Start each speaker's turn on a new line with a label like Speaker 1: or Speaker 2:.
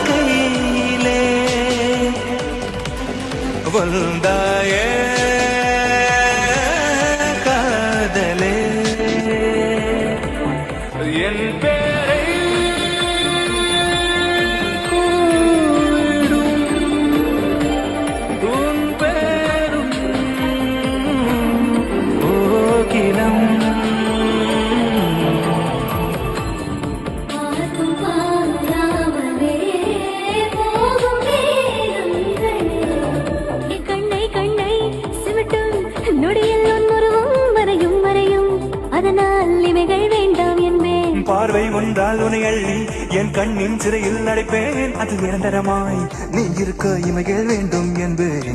Speaker 1: கையிலே வந்தாயே காதலே என் பேரை கூடும் உன் பேரும் கோகிலம் பார்வை ஒன்றால் உனை அள்ளி என் கண்ணின் சிறையில் அடைப்பேன் அது நிரந்தரமாய் நீ இருக்க இமைகள் வேண்டும் என்பேன்